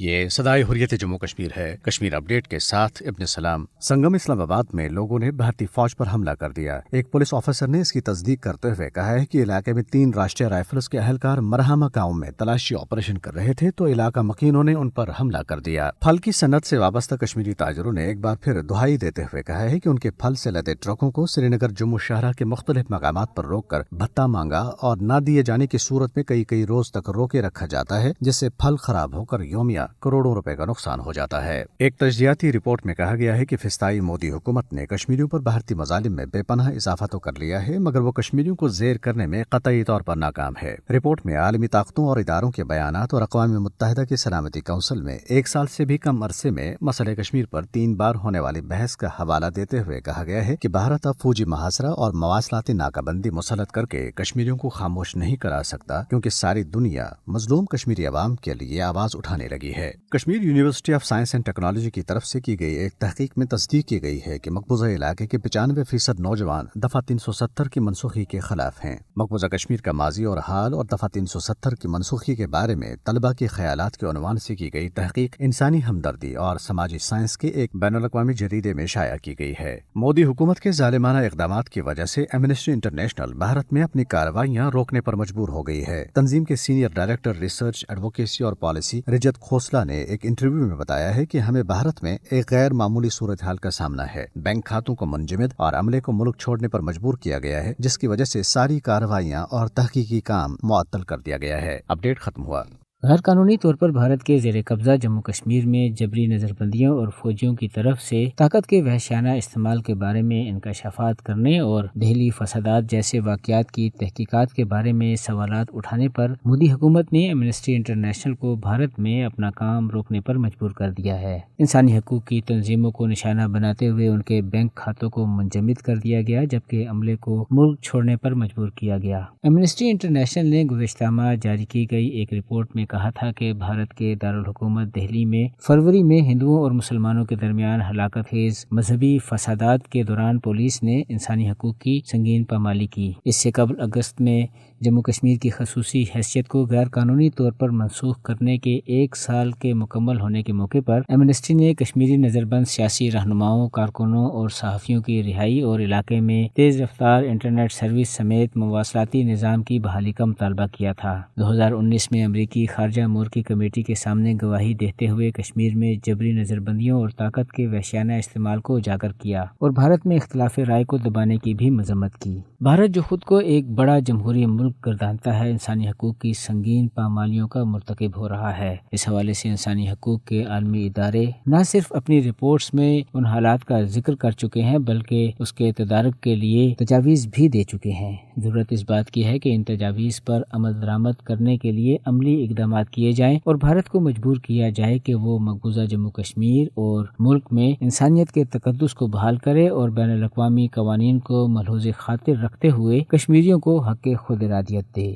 یہ صدائے حریت جموں کشمیر ہے۔ کشمیر اپڈیٹ کے ساتھ ابن سلام۔ سنگم اسلام آباد میں لوگوں نے بھارتی فوج پر حملہ کر دیا۔ ایک پولیس آفیسر نے اس کی تصدیق کرتے ہوئے کہا ہے کہ علاقے میں 3 راشٹریہ رائفلز کے اہلکار مرہما گاؤں میں تلاشی آپریشن کر رہے تھے تو علاقہ مکینوں نے ان پر حملہ کر دیا۔ پھل کی صنعت سے وابستہ کشمیری تاجروں نے ایک بار پھر دہائی دیتے ہوئے کہا ہے کہ ان کے پھل سے لدے ٹرکوں کو سری نگر جموں شاہراہ کے مختلف مقامات پر روک کر بھتہ مانگا اور نہ دیے جانے کی صورت میں کئی روز تک روکے رکھا جاتا ہے، جس سے پھل خراب ہو کر یومیہ کروڑوں روپے کا نقصان ہو جاتا ہے۔ ایک تجزیاتی رپورٹ میں کہا گیا ہے کہ فسطائی مودی حکومت نے کشمیریوں پر بھارتی مظالم میں بے پناہ اضافہ تو کر لیا ہے، مگر وہ کشمیریوں کو زیر کرنے میں قطعی طور پر ناکام ہے۔ رپورٹ میں عالمی طاقتوں اور اداروں کے بیانات اور اقوام متحدہ کی سلامتی کونسل میں 1 سال سے بھی کم عرصے میں مسئلہ کشمیر پر 3 بار ہونے والی بحث کا حوالہ دیتے ہوئے کہا گیا ہے کہ بھارت اب فوجی محاصرہ اور مواصلاتی ناکہ بندی مسلط کر کے کشمیریوں کو خاموش نہیں کرا سکتا، کیونکہ ساری دنیا مظلوم کشمیری عوام کے لیے آواز اٹھانے لگی ہے۔ Kashmir university of science and technology کی طرف سے کی گئی ایک تحقیق میں تصدیق کی گئی ہے کہ مقبوضہ علاقے کے 95% نوجوان دفعہ 370 کی منسوخی کے خلاف ہیں۔ مقبوضہ کشمیر کا ماضی اور حال اور دفعہ 370 کی منسوخی کے بارے میں طلباء کے خیالات کے عنوان سے کی گئی تحقیق انسانی ہمدردی اور سماجی سائنس کے ایک بین الاقوامی جریدے میں شائع کی گئی ہے۔ مودی حکومت کے ظالمانہ اقدامات کی وجہ سے ایمنسٹی انٹرنیشنل بھارت میں اپنی کارروائیاں روکنے پر مجبور ہو گئی ہے۔ تنظیم کے سینئر ڈائریکٹر ریسرچ، ایڈوکیسی اور پالیسی رجت کھوسلا نے ایک انٹرویو میں بتایا ہے کہ ہمیں بھارت میں ایک غیر معمولی صورتحال کا سامنا ہے۔ بینک کھاتوں کو منجمد اور عملے کو ملک چھوڑنے پر مجبور کیا گیا ہے، جس کی وجہ سے ساری کارروائیاں اور تحقیقی کام معطل کر دیا گیا ہے۔ اپڈیٹ ختم ہوا۔ غیر قانونی طور پر بھارت کے زیر قبضہ جموں کشمیر میں جبری نظر بندیوں اور فوجیوں کی طرف سے طاقت کے وحشیانہ استعمال کے بارے میں انکشافات کرنے اور دہلی فسادات جیسے واقعات کی تحقیقات کے بارے میں سوالات اٹھانے پر مودی حکومت نے ایمنسٹی انٹرنیشنل کو بھارت میں اپنا کام روکنے پر مجبور کر دیا ہے۔ انسانی حقوق کی تنظیموں کو نشانہ بناتے ہوئے ان کے بینک کھاتوں کو منجمد کر دیا گیا، جبکہ عملے کو ملک چھوڑنے پر مجبور کیا گیا۔ ایمنسٹی انٹرنیشنل نے گزشتہ ماہ جاری کی گئی ایک رپورٹ میں کہا تھا کہ بھارت کے دارالحکومت دہلی میں فروری میں ہندوؤں اور مسلمانوں کے درمیان ہلاکت خیز مذہبی فسادات کے دوران پولیس نے انسانی حقوق کی سنگین پامالی کی۔ اس سے قبل اگست میں جموں کشمیر کی خصوصی حیثیت کو غیر قانونی طور پر منسوخ کرنے کے 1 سال کے مکمل ہونے کے موقع پر ایمنسٹی نے کشمیری نظر بند سیاسی رہنماؤں، کارکنوں اور صحافیوں کی رہائی اور علاقے میں تیز رفتار انٹرنیٹ سروس سمیت مواصلاتی نظام کی بحالی کا مطالبہ کیا تھا۔ 2019 میں امریکی خارجہ امور کی کمیٹی کے سامنے گواہی دیتے ہوئے کشمیر میں جبری نظر بندیوں اور طاقت کے وحشیانہ استعمال کو اجاگر کیا اور بھارت میں اختلاف رائے کو دبانے کی بھی مذمت کی۔ بھارت جو خود کو ایک بڑا جمہوری ملک گردانتا ہے، انسانی حقوق کی سنگین پامالیوں کا مرتکب ہو رہا ہے۔ اس حوالے سے انسانی حقوق کے عالمی ادارے نہ صرف اپنی رپورٹس میں ان حالات کا ذکر کر چکے ہیں بلکہ اس کے تدارک کے لیے تجاویز بھی دے چکے ہیں۔ ضرورت اس بات کی ہے کہ ان تجاویز پر عمل درآمد کرنے کے لیے عملی اقدامات کیے جائیں اور بھارت کو مجبور کیا جائے کہ وہ مقبوضہ جموں کشمیر اور ملک میں انسانیت کے تقدس کو بحال کرے اور بین الاقوامی قوانین کو ملحوظ خاطر رکھتے ہوئے کشمیریوں کو حق خود ارادیت دے۔